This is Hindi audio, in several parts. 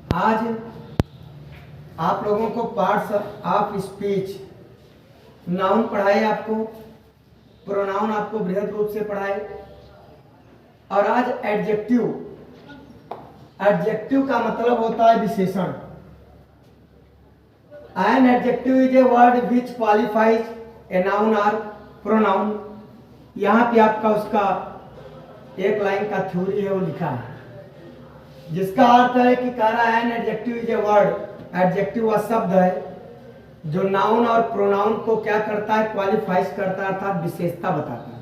आज आप लोगों को पार्ट्स ऑफ स्पीच नाउन पढ़ाए, आपको प्रोनाउन आपको बृहद रूप से पढ़ाए, और आज एडजेक्टिव। एडजेक्टिव का मतलब होता है विशेषण। An adjective is a word which qualifies a noun और प्रोनाउन। यहाँ पे आपका उसका एक लाइन का थ्योरी है, वो लिखा है, जिसका अर्थ है कि कह रहा है an adjective is a word. Adjective वह शब्द है जो नाउन और प्रोनाउन को क्या करता है, क्वालिफाइज करता है, अर्थात विशेषता बताता है।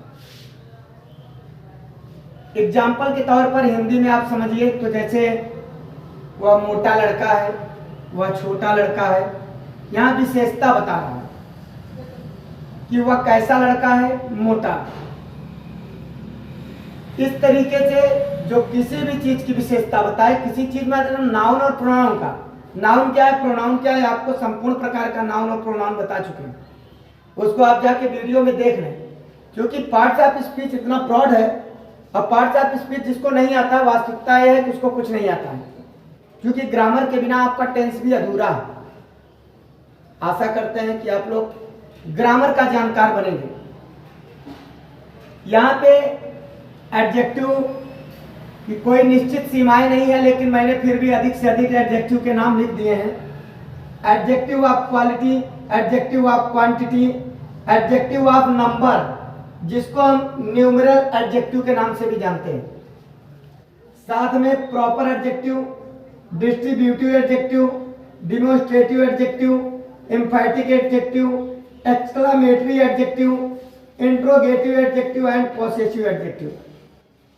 एग्जाम्पल के तौर पर हिंदी में आप समझिए तो जैसे वह मोटा लड़का है, वह छोटा लड़का है, यहाँ विशेषता बता रहा है कि वह कैसा लड़का है, मोटा। इस तरीके से जो किसी भी चीज की विशेषता बताए, किसी चीज में नाउन और प्रोनाउन का, नाउन क्या है प्रोनाउन क्या है, आपको संपूर्ण प्रकार का नाउन और प्रोनाउन बता चुके हैं, उसको आप जाके वीडियो में देख लें। क्योंकि पार्ट्स ऑफ स्पीच इतना ब्रॉड है, और पार्ट्स ऑफ स्पीच जिसको नहीं आता, वास्तविकता यह है कि उसको कुछ नहीं आता है, क्योंकि ग्रामर के बिना आपका टेंस भी अधूरा है। आशा करते हैं कि आप लोग ग्रामर का जानकार बनेंगे। यहाँ पे एडजेक्टिव की कोई निश्चित सीमाएं नहीं है, लेकिन मैंने फिर भी अधिक से अधिक एडजेक्टिव के नाम लिख दिए हैं। Adjective of quality, adjective of quantity, adjective of number, जिसको हम न्यूमरल एडजेक्टिव के नाम से भी जानते हैं। साथ में proper adjective, distributive adjective, demonstrative adjective, एम्फैटिक adjective, exclamatory adjective, interrogative adjective and possessive adjective.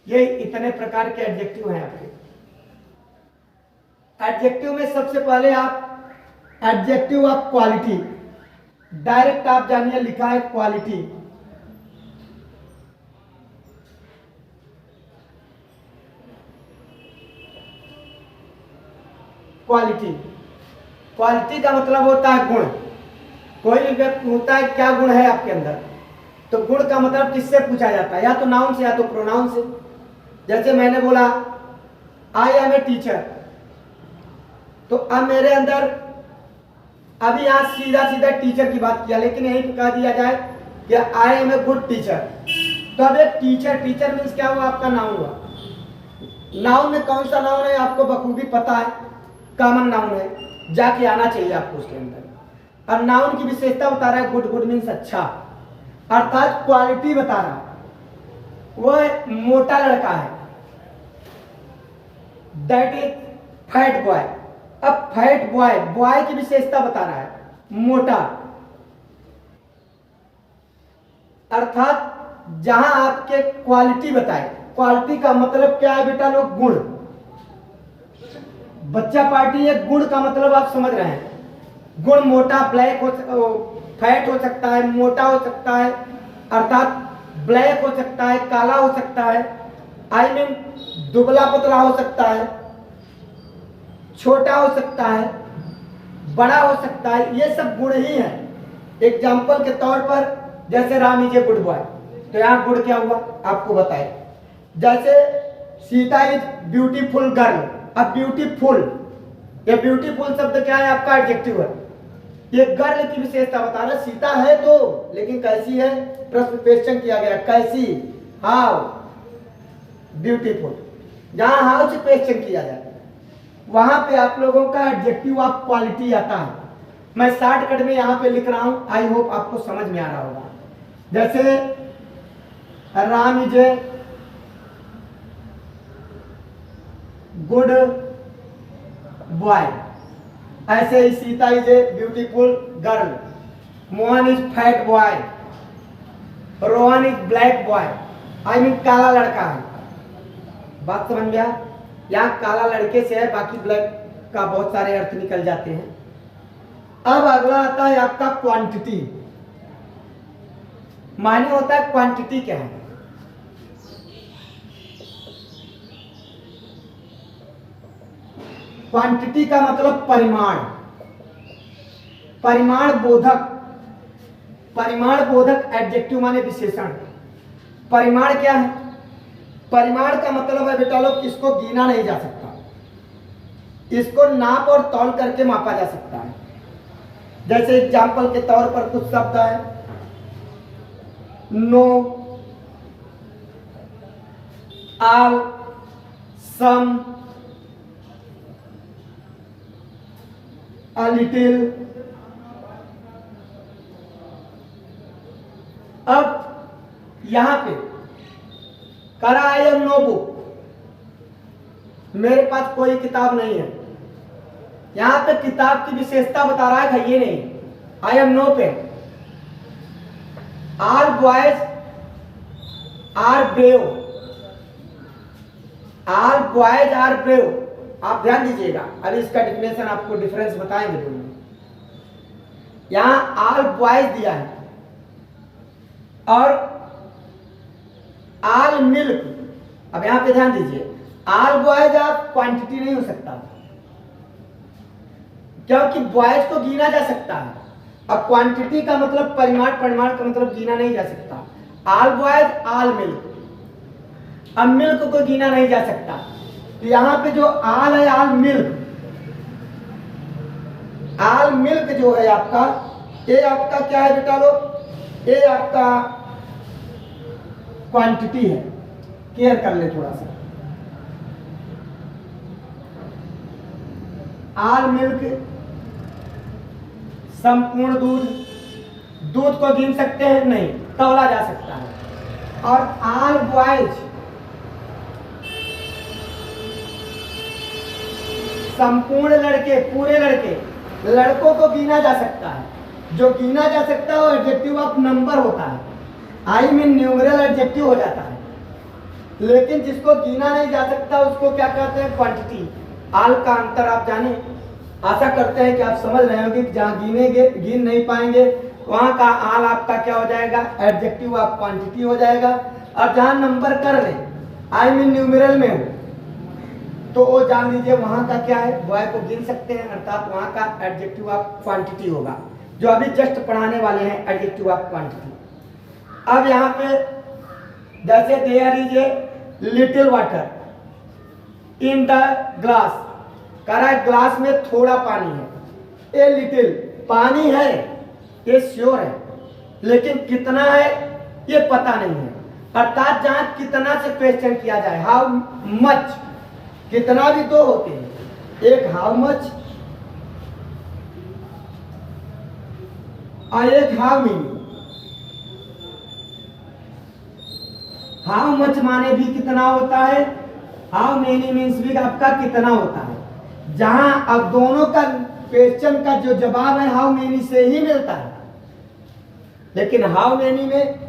ये इतने प्रकार के एडजेक्टिव हैं आपके। एडजेक्टिव में सबसे पहले आप एडजेक्टिव ऑफ क्वालिटी, डायरेक्ट आप जानिए, लिखा है क्वालिटी। क्वालिटी, क्वालिटी का मतलब होता है गुण। कोई भी व्यक्ति होता है, क्या गुण है आपके अंदर, तो गुण का मतलब किससे पूछा जाता है, या तो नाउन से या तो प्रोनाउन से। जैसे मैंने बोला आई एम ए टीचर, तो अब मेरे अंदर, अभी आज सीधा सीधा टीचर की बात किया, लेकिन यही कह दिया जाए कि I am a good teacher, तो अब एक टीचर, टीचर मीन्स क्या हुआ, आपका नाउन हुआ। नाउन में कौन सा नाउन है आपको बखूबी पता है, कॉमन नाउन है, जाके आना चाहिए आपको उसके अंदर। और नाउन की विशेषता बता रहा है, गुड, गुड मीन्स अच्छा, अर्थात क्वालिटी बता रहा है। वह मोटा लड़का है, दैट इज फैट बॉय। अब फैट बॉय, बॉय की विशेषता बता रहा है, मोटा, अर्थात जहां आपके क्वालिटी बताए। क्वालिटी का मतलब क्या है बेटा लोग, गुण। बच्चा पार्टी है, गुण का मतलब आप समझ रहे हैं। गुण मोटा, ब्लैक हो, फैट हो सकता है, मोटा हो सकता है, अर्थात ब्लैक हो सकता है, काला हो सकता है, आई मीन दुबला पतला हो सकता है, छोटा हो सकता है, बड़ा हो सकता है, ये सब गुण ही हैं। एग्जाम्पल के तौर पर जैसे Ram is a good boy, तो यहाँ गुड क्या हुआ आपको बताए। जैसे सीता इज ब्यूटीफुल गर्ल, अब ब्यूटीफुल, ये ब्यूटीफुल शब्द क्या है, आपका एडजेक्टिव है। ये गर्ल की विशेषता बता रहा है, सीता है तो, लेकिन कैसी है, प्रश्न क्वेश्चन किया गया, कैसी, हाउ ब्यूटीफुल। जहां हाउ से क्वेश्चन किया जाता है, वहां पे आप लोगों का एडजेक्टिव ऑफ क्वालिटी आता है। मैं शॉर्टकट में यहाँ पे लिख रहा हूं, आई होप आपको समझ में आ रहा होगा। जैसे Ram is a good boy, ऐसे ही Sita is a beautiful girl, Mohan is fat boy, Rohan is black boy, I mean काला लड़का है। बात समझ में आया, यहाँ काला लड़के से है, बाकी ब्लैक का बहुत सारे अर्थ निकल जाते हैं। अब अगला आता है आपका क्वांटिटी। माने होता है क्वांटिटी क्या है, क्वांटिटी का मतलब परिमाण, परिमाण बोधक। परिमाण बोधक एडजेक्टिव माने विशेषण। परिमाण क्या है, परिमाण का मतलब है बेटा लोग, किसको गिना नहीं जा सकता। इसको नाप और तौल करके मापा जा सकता है। जैसे एग्जाम्पल के तौर पर कुछ शब्द है, no, all, some, a little। अब यहां पे करा आई एम नो बुक, मेरे पास कोई किताब नहीं है। यहां पे किताब की विशेषता बता रहा है ये नहीं, I am no pen. Our boys are brave, our boys are brave. आप ध्यान दीजिएगा, अभी इसका डिफिनेशन आपको डिफरेंस बताएंगे दोनों। यहां आल बॉयज दिया है और आल मिल्क। अब यहां पे ध्यान दीजिए, आल बॉयज आप क्वांटिटी नहीं हो सकता, क्योंकि बॉयज को गिना जा सकता है। अब क्वांटिटी का मतलब परिमाण, परिमाण का मतलब गिना नहीं जा सकता। आल बॉयज आल मिल्क, अब मिल्क को गिना नहीं जा सकता। तो यहां पे जो आल है, आल मिल्क, आल मिल्क जो है आपका, ये आपका क्या है बेटा लोग, ये आपका क्वांटिटी है। केयर कर ले थोड़ा सा। आल मिल्क संपूर्ण दूध, दूध को गिन सकते हैं नहीं, तौला जा सकता है। और आल बॉयज संपूर्ण लड़के, पूरे लड़के, लड़कों को गिना जा सकता है। जो गिना जा सकता है वो एडजेक्टिव ऑफ नंबर होता है, आई मीन न्यूमरल एडजेक्टिव हो जाता है। लेकिन जिसको गिना नहीं जा सकता उसको क्या कहते हैं, क्वांटिटी। आल का अंतर आप जाने, आशा करते हैं कि आप समझ रहे होंगे कि जहाँ गिनेंगे, गिन नहीं पाएंगे, वहां का आल आपका क्या हो जाएगा, एडजेक्टिव ऑफ क्वांटिटी हो जाएगा। और जहां नंबर कर ले, आई मीन न्यूमरल में हो, तो वो जान लीजिए वहां का क्या है, बॉय को गिन सकते हैं, अर्थात वहां का एडजेक्टिव ऑफ क्वांटिटी होगा, जो अभी जस्ट पढ़ाने वाले हैं, एडजेक्टिव ऑफ क्वांटिटी। अब यहाँ पे जैसे there is a little water in the glass, कह रहा है ग्लास में थोड़ा पानी है। ए लिटिल पानी है, ये श्योर है, लेकिन कितना है ये पता नहीं है। अर्थात जहां कितना से क्वेश्चन किया जाए, हाउ मच, कितना भी दो होते हैं, एक हाउ मच और एक हाउ मेनी। हाउ मच माने भी कितना होता है, हाउ मेनी मीन्स भी आपका कितना होता है। जहां अब दोनों का क्वेश्चन का जो जवाब है हाउ मेनी से ही मिलता है, लेकिन हाउ मेनी में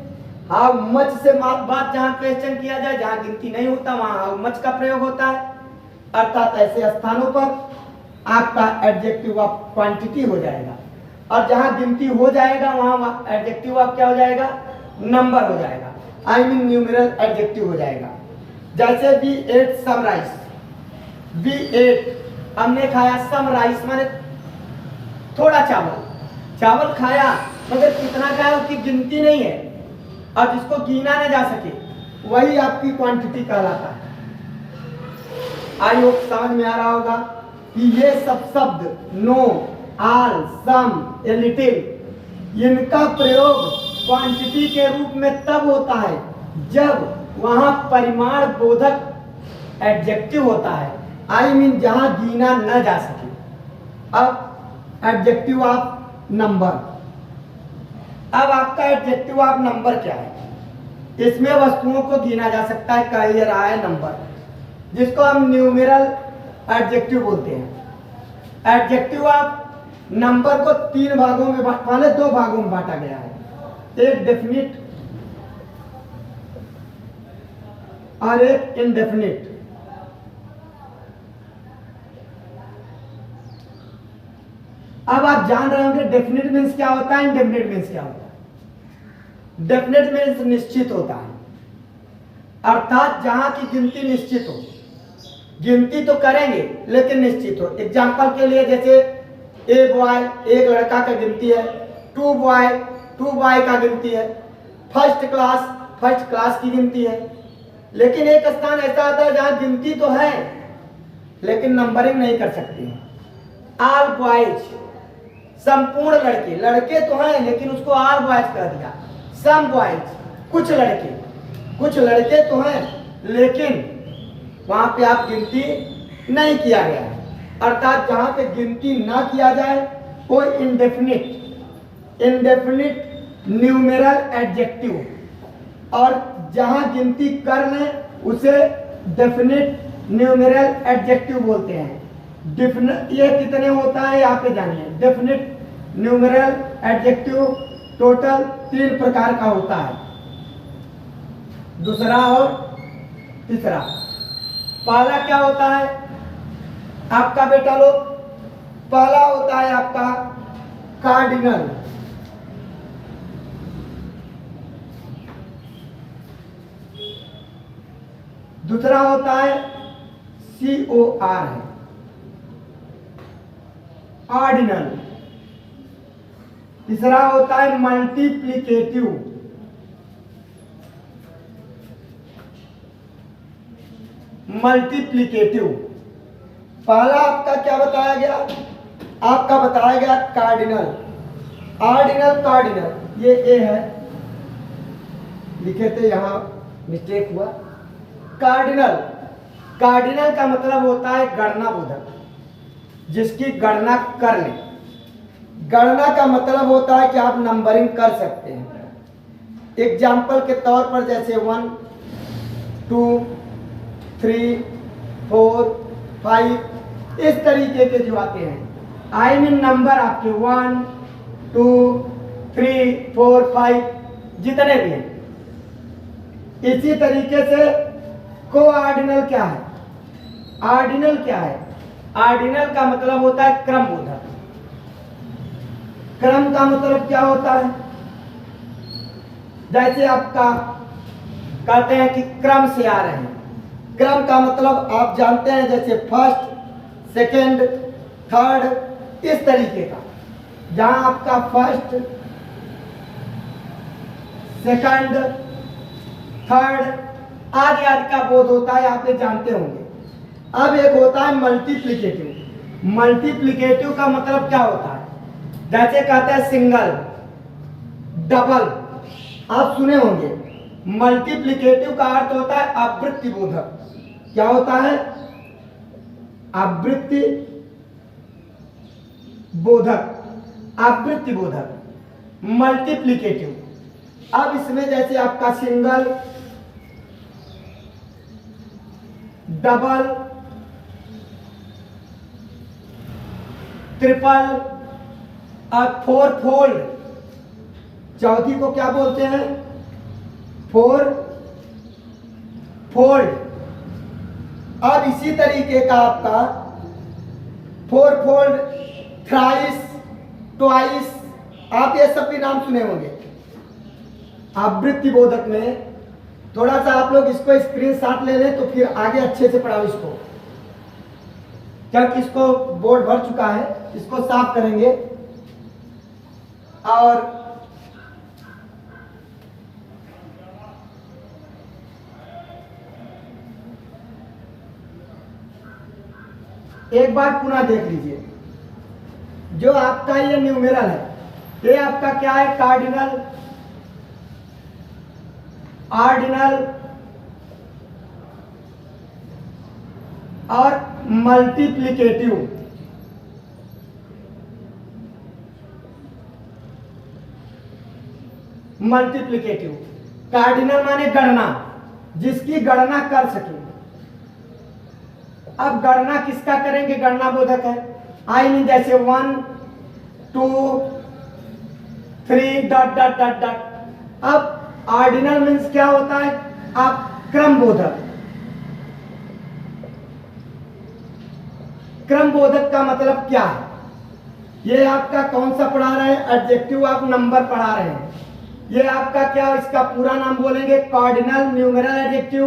हाउ मच से बात जहां क्वेश्चन किया जाए, जहां गिनती नहीं होता वहां हाउ मच का प्रयोग होता है। अर्थात ऐसे स्थानों पर आपका एडजेक्टिव ऑफ क्वांटिटी हो जाएगा, और जहां गिनती हो जाएगा वहां एडजेक्टिव ऑफ क्या हो जाएगा, नंबर हो जाएगा, आई मीन न्यूमरल एडजेक्टिव हो जाएगा। जैसे we ate some rice, we ate हमने खाया, सम राइस माने थोड़ा चावल, चावल खाया, मगर कितना खाया उसकी गिनती नहीं है, और जिसको गिना न जा सके वही आपकी क्वांटिटी कहलाता है। आई होप समझ में आ रहा होगा कि ये सब शब्द no, all, some, a little, इनका प्रयोग क्वांटिटी के रूप में तब होता है जब वहां परिमाण बोधक एडजेक्टिव होता है, आई मीन जहां गिना न जा सके। अब एडजेक्टिव ऑफ नंबर, अब आपका एडजेक्टिव ऑफ नंबर क्या है, इसमें वस्तुओं को गिना जा सकता है, कह ही रहा है नंबर, जिसको हम न्यूमेरल एडजेक्टिव बोलते हैं। एडजेक्टिव ऑफ नंबर को तीन भागों में माने दो भागों में बांटा गया है, एक डेफिनिट और एक इनडेफिनिट। अब आप जान रहे होंगे डेफिनिट मीन्स क्या होता है, इनडेफिनिट मीन्स क्या होता है। डेफिनिट मीन्स निश्चित होता है, अर्थात जहां की गिनती निश्चित हो, गिनती तो करेंगे लेकिन निश्चित हो। एग्जाम्पल के लिए जैसे ए बॉय, एक लड़का का गिनती है, टू बॉय का गिनती है, फर्स्ट क्लास की गिनती है। लेकिन एक स्थान ऐसा आता है जहां गिनती तो है लेकिन नंबरिंग नहीं कर सकती हैं। ऑल बॉयज, संपूर्ण लड़के, लड़के तो हैं लेकिन उसको ऑल बॉयज कह दिया। सम बॉयज, कुछ लड़के तो हैं लेकिन वहां पे आप गिनती नहीं किया गया है, अर्थात जहां पे गिनती ना किया जाए वो इंडेफिनिट न्यूमेरल एडजेक्टिव, और जहां गिनती कर लें उसे डेफिनिट न्यूमेरल एडजेक्टिव बोलते हैं। ये कितने होता है यहाँ पे जानिए। डेफिनिट न्यूमेरल एडजेक्टिव टोटल 3 प्रकार का होता है, दूसरा और तीसरा। पहला क्या होता है आपका बेटा लोग? पहला होता है आपका कार्डिनल, दूसरा होता है COR है ऑर्डिनल, तीसरा होता है मल्टीप्लिकेटिव, पहला आपका क्या बताया गया? आपका बताया गया कार्डिनल, कार्डिनल ये ए है, लिखे थे यहां मिस्टेक हुआ। कार्डिनल का मतलब होता है गणना बोधक, जिसकी गणना कर ले। गणना का मतलब होता है कि आप नंबरिंग कर सकते हैं। एग्जाम्पल के तौर पर जैसे 1 2 3 4 5 इस तरीके के जो आते हैं, आई मीन नंबर आपके 1 2 3 4 5 जितने भी हैं। इसी तरीके से कोऑर्डिनल क्या है? ऑर्डिनल क्या है? ऑर्डिनल का मतलब होता है क्रम बोधक। क्रम का मतलब क्या होता है? जैसे आपका कहते हैं कि क्रम से आ रहे हैं, क्रम का मतलब आप जानते हैं, जैसे फर्स्ट सेकंड थर्ड इस तरीके का, जहां आपका फर्स्ट सेकंड थर्ड आदि आदि का बोध होता है, आप ये जानते होंगे। अब एक होता है मल्टीप्लिकेटिव। मल्टीप्लिकेटिव का मतलब क्या होता है? जैसे कहते हैं सिंगल, डबल, आप सुने होंगे। मल्टीप्लिकेटिव का अर्थ होता है आवृत्ति बोधक। क्या होता है? आवृत्ति बोधक, मल्टीप्लिकेटिव। अब इसमें जैसे आपका सिंगल, डबल, ट्रिपल और फोर फोल्ड, चौथी को क्या बोलते हैं? Four fold. अब इसी तरीके का आपका फोर फोल्ड, थ्राइस, ट्वाइस, आप ये सब भी नाम सुने होंगे। आवृत्ति बोधक में थोड़ा सा आप लोग इसको स्क्रीनशॉट ले लें तो फिर आगे अच्छे से पढ़ाओ इसको, क्योंकि इसको बोर्ड भर चुका है, इसको साफ करेंगे। और एक बार पुनः देख लीजिए, जो आपका ये न्यूमेरल है, ये आपका क्या है? कार्डिनल, ऑर्डिनल और मल्टीप्लिकेटिव। कार्डिनल माने गणना, जिसकी गणना कर सके। अब गणना किसका करेंगे? गणना बोधक है। आई मीन जैसे 1 2 3 डॉट डॉट डॉट डॉट। अब ऑर्डिनल मीन्स क्या होता है? आप क्रम बोधक। क्रम बोधक का मतलब क्या है? ये आपका कौन सा पढ़ा रहे हैं? एडजेक्टिव, आप नंबर पढ़ा रहे हैं। ये आपका क्या, इसका पूरा नाम बोलेंगे? Cardinal numeral adjective,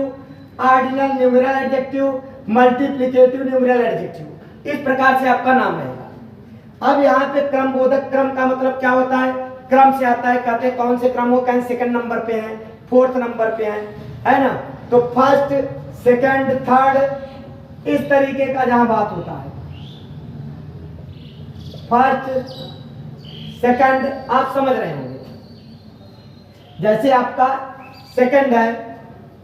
ordinal numeral adjective, multiplicative numeral adjective. इस प्रकार से आपका नाम रहेगा। अब यहाँ पे क्रम बोधक, क्रम का मतलब क्या होता है? क्रम से आता है, कहते हैं कौन से क्रम हो? कहीं सेकंड नंबर पे हैं, फोर्थ नंबर पे हैं, है ना? तो फर्स्ट, सेकंड, थर्ड, इस तरीके का जहां बात होता है, फर्स्ट सेकंड, आप समझ रहे होंगे। जैसे आपका सेकंड है,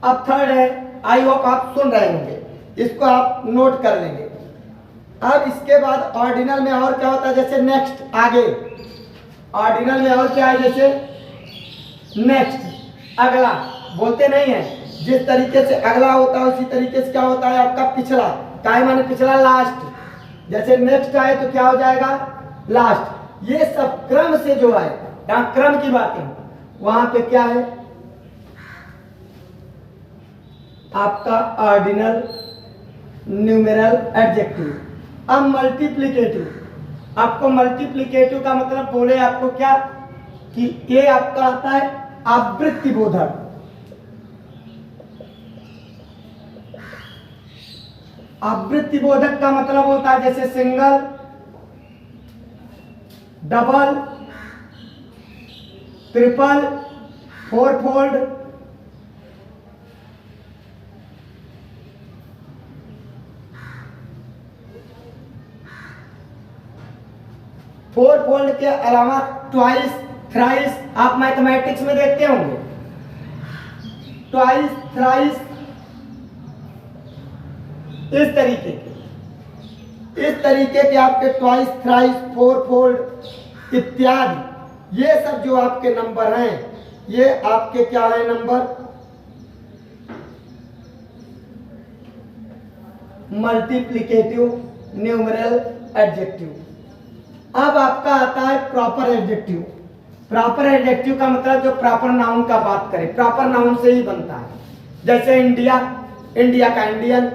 अब थर्ड है, आई होप आप सुन रहे होंगे, इसको आप नोट कर लेंगे। अब इसके बाद ऑर्डिनल में और क्या होता है, जैसे नेक्स्ट, आगे ऑर्डिनल में और क्या है, जैसे नेक्स्ट, अगला, बोलते नहीं है, जिस तरीके से अगला होता है उसी तरीके से क्या होता है आपका पिछला, काय माने पिछला, लास्ट। जैसे नेक्स्ट आए तो क्या हो जाएगा, लास्ट। ये सब क्रम से जो है, यहाँ क्रम की बातें, वहां पे क्या है आपका ऑर्डिनल, न्यूमेरल, एडजेक्टिव। अब मल्टीप्लिकेटिव, आपको मल्टीप्लिकेटिव का मतलब बोले आपको क्या, कि ये आपका आता है आवृत्ति बोधक। आवृत्ति बोधक का मतलब होता है जैसे सिंगल, डबल, ट्रिपल, फोरफोल्ड, फोरफोल्ड के अलावा ट्वाइस, थ्राइस, आप मैथमेटिक्स में देखते होंगे, ट्वाइस, थ्राइस, इस तरीके के आपके ट्वाइस, थ्राइस, फोरफोल्ड इत्यादि, ये सब जो आपके नंबर हैं, ये आपके क्या है नंबर, मल्टीप्लिकेटिव, न्यूमेरल, एडजेक्टिव। अब आपका आता है प्रॉपर एडजेक्टिव। प्रॉपर एडजेक्टिव का मतलब जो प्रॉपर नाउन का बात करें, प्रॉपर नाउन से ही बनता है। जैसे इंडिया, इंडिया का इंडियन,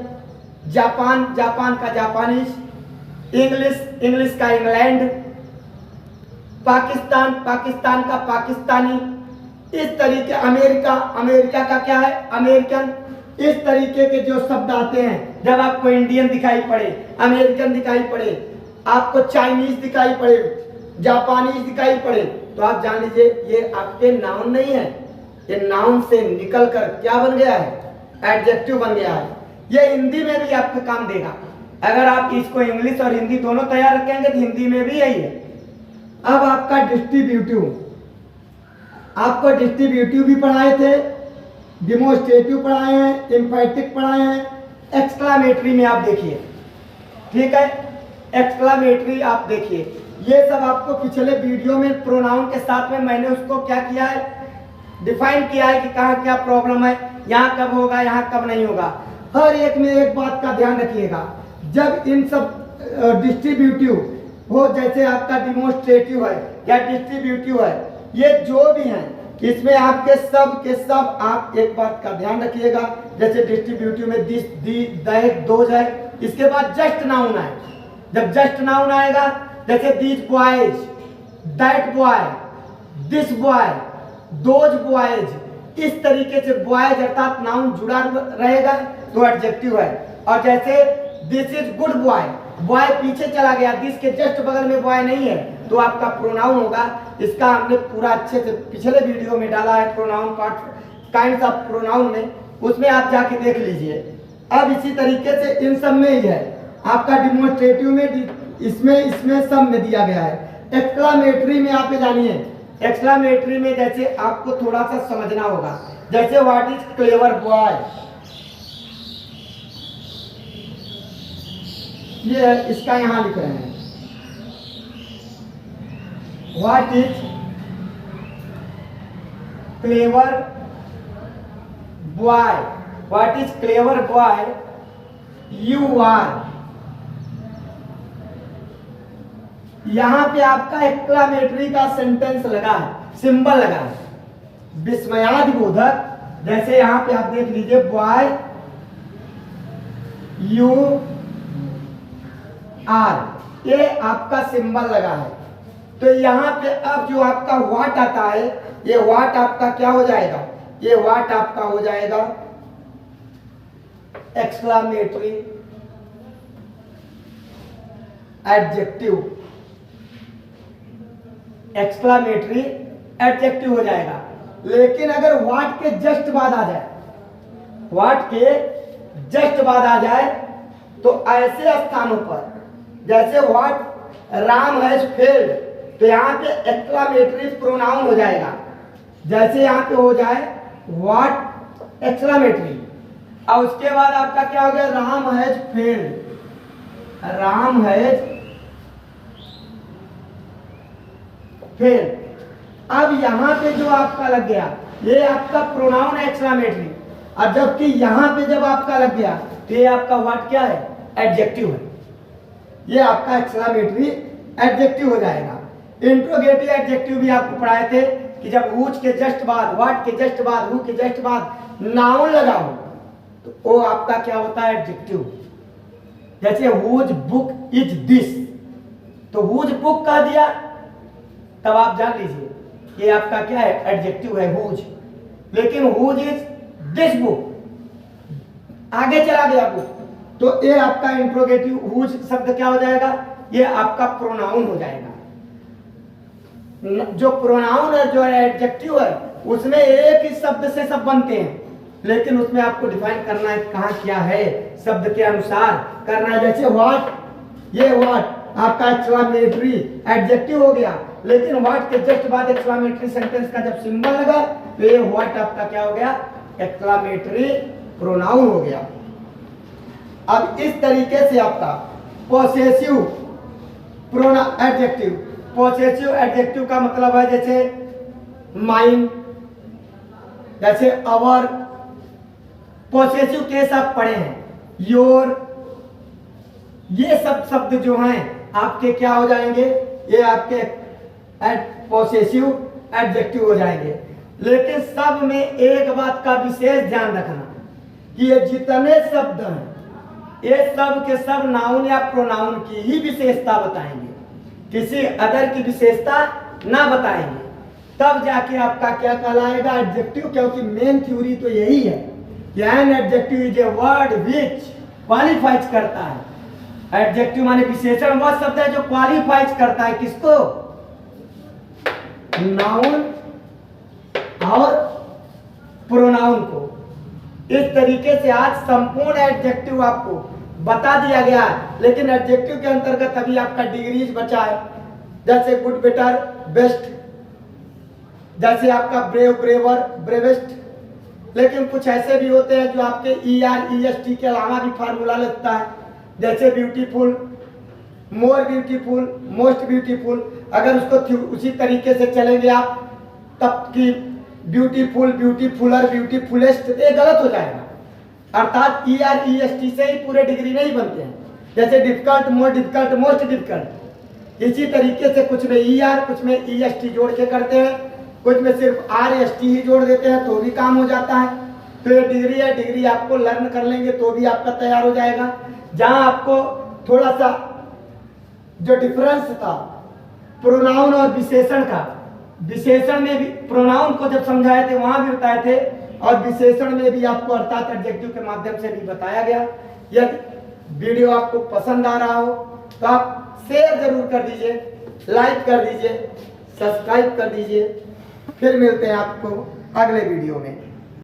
जापान, जापान का जापानीज, इंग्लिश, इंग्लिश का इंग्लैंड, पाकिस्तान, पाकिस्तान का पाकिस्तानी, इस तरीके, अमेरिका, अमेरिका का क्या है, अमेरिकन। इस तरीके के जो शब्द आते हैं, जब आपको इंडियन दिखाई पड़े, अमेरिकन दिखाई पड़े, आपको चाइनीज दिखाई पड़े, जापानीज दिखाई पड़े, तो आप जान लीजिए ये आपके नाउन नहीं है, ये नाउन से निकलकर क्या बन गया है, एडजेक्टिव बन गया है। ये हिंदी में भी आपको काम देगा। अगर आप इसको इंग्लिश और हिंदी दोनों तैयार रखेंगे तो हिंदी में भी यही है। अब आपका डिस्ट्रीब्यूटिव, आपको डिस्ट्रीब्यूटिव भी पढ़ाए थे, डिमोस्ट्रेटिव पढ़ाए हैं, एम्फैटिक पढ़ाए हैं, एक्सक्लामेटरी में आप देखिए, ठीक है, एक्सक्लामेटरी आप देखिए, ये सब आपको पिछले वीडियो में प्रोनाउन के साथ में मैंने उसको क्या किया है, डिफाइन किया है कि कहाँ क्या प्रॉब्लम है, यहाँ कब होगा, यहाँ कब नहीं होगा। हर एक में एक बात का ध्यान रखिएगा, जब इन सब डिस्ट्रीब्यूटिव हो, जैसे आपका डिमोस्ट्रेटिव है या डिस्ट्रीब्यूटिव है, ये जो भी हैं इसमें आपके सब के सब आप एक बात का ध्यान रखिएगा। जैसे डिस्ट्रीब्यूटिव में दिस, दी, दैट, दोज है, इसके बाद जस्ट नाउन है। जब जस्ट नाउन आएगा, जैसे this boys, that boy, this boy, those boys, इस तरीके से बॉयज अर्थात नाउन जुड़ा रहेगा तो एडजेक्टिव है। और जैसे this is good boy, boy पीछे चला गया, दिस के जस्ट बगल में बॉय नहीं है, तो आपका प्रोनाउन होगा। इसका हमने पूरा अच्छे से पिछले वीडियो में डाला है, pronoun part, kinds of pronoun में, उसमें आप जाके देख लीजिए। अब इसी तरीके से इन सब में ही है, आपका डिमोस्ट्रेटिव में, इसमें सब में दिया गया है। एक्सक्लामेटरी में आप जानिए, एक्सक्लामेटरी में जैसे आपको थोड़ा सा समझना होगा, जैसे व्हाट इज क्लेवर बॉय, ये इसका यहां लिख रहे हैं, what is clever boy, what is clever boy you are. यहां पे आपका एक्सक्लामेटरी का सेंटेंस लगा है, सिंबल लगा है, विस्मयादिबोधक। जैसे यहां पे आप देख लीजिए, बॉय यू आर, ये आपका सिंबल लगा है। तो यहां पे अब जो आपका व्हाट आता है, ये व्हाट आपका क्या हो जाएगा, ये व्हाट आपका हो जाएगा एक्सक्लामेटरी एडजेक्टिव, एक्सक्लामेटरी एडजेक्टिव हो जाएगा। लेकिन अगर व्हाट के जस्ट बाद आ जाए, व्हाट के जस्ट बाद आ जाए तो ऐसे स्थानों पर जैसे व्हाट राम हैज फेल्ड, तो यहाँ पे एक्सक्लेमेटरी प्रोनाउन हो जाएगा। जैसे यहाँ पे हो जाए व्हाट एक्सक्लेमेटरी, और उसके बाद आपका क्या हो गया, Ram has failed, Ram has failed. अब यहाँ पे जो आपका लग गया ये आपका प्रोनाउन है एक्सक्लेमेटरी, और जबकि यहाँ पे जब आपका लग गया तो ये आपका व्हाट क्या है, एडजेक्टिव है। ये आपका एक्सक्लेमेटरी एडजेक्टिव हो जाएगा। इंट्रोगेटिव एडजेक्टिव भी आपको पढ़ाए थे कि जब हुज के जस्ट बाद, व्हाट के जस्ट बाद, हु के जस्ट बाद नाउन लगाओ तो वो आपका क्या होता है, एडजेक्टिव। जैसे हुज बुक इज दिस, तो हुज बुक कह दिया तब आप जान लीजिए ये आपका क्या है, एडजेक्टिव है हुज। लेकिन हुज इज दिस बुक, आगे चला गया बुक, तो ये आपका इंट्रोगेटिव हुज शब्द क्या हो जाएगा, ये आपका प्रोनाउन हो जाएगा। जो प्रोनाउन है, जो एडजेक्टिव है, उसमें एक ही शब्द से सब बनते हैं, लेकिन उसमें आपको डिफाइन करना है कहाँ क्या है, शब्द के अनुसार करना है। जैसे व्हाट, ये व्हाट आपका एक्सक्लेमेटरी एडजेक्टिव हो गया, लेकिन व्हाट के जस्ट बाद एक्सक्लेमेटरी सेंटेंस का जब सिंबल लगा तो ये व्हाट आपका क्या हो गया, एक्सक्लेमेटरी प्रोनाउन हो गया। अब इस तरीके से आपका possessive pronoun adjective, possessive adjective का मतलब है जैसे माइन, जैसे अवर। पॉसेसिव केस आप पढ़े हैं, योर, ये सब शब्द जो हैं आपके क्या हो जाएंगे, ये आपके पॉसेसिव एडजेक्टिव हो जाएंगे। लेकिन सब में एक बात का विशेष ध्यान रखना कि ये जितने शब्द हैं ये सब के सब नाउन या प्रोनाउन की ही विशेषता बताएंगे, किसी अदर की विशेषता ना बताएंगे, तब जाके आपका क्या कहलाएगा, एडजेक्टिव। क्योंकि मेन थ्योरी तो यही है कि an adjective is a word which qualifies करता है। एडजेक्टिव माने विशेषण वह शब्द है जो क्वालिफाइज करता है किसको, नाउन और प्रोनाउन को। इस तरीके से आज संपूर्ण एडजेक्टिव आपको बता दिया गया है। लेकिन एडजेक्टिव के अंतर्गत अभी आपका डिग्रीज बचा है, जैसे गुड, बेटर, बेस्ट, जैसे आपका ब्रेव, ब्रेवर, ब्रेवेस्ट। लेकिन कुछ ऐसे भी होते हैं जो आपके ER, EST के अलावा भी फार्मूला लगता है, जैसे beautiful, more beautiful, most beautiful. अगर उसको उसी तरीके से चलेंगे आप तब की ब्यूटीफुल, ब्यूटीफुलर, ब्यूटीफुलेस्ट, ये गलत हो जाएगा। अर्थात ER, EST से ही पूरे डिग्री नहीं बनते हैं। जैसे difficult, more difficult, most difficult, इसी तरीके से कुछ में ER, कुछ में EST जोड़ के करते हैं, कुछ में सिर्फ RST ही जोड़ देते हैं तो भी काम हो जाता है। तो ये डिग्री है, डिग्री आपको लर्न कर लेंगे तो भी आपका तैयार हो जाएगा। जहाँ आपको थोड़ा सा जो डिफरेंस था प्रोनाउन और विशेषण का, विशेषण में भी प्रोनाउन को जब समझाए थे वहां भी बताए थे, और विशेषण में भी आपको अर्थात एडजेक्टिव के माध्यम से भी बताया गया। यदि वीडियो आपको पसंद आ रहा हो तो आप शेयर जरूर कर दीजिए, लाइक कर दीजिए, सब्सक्राइब कर दीजिए। फिर मिलते हैं आपको अगले वीडियो में।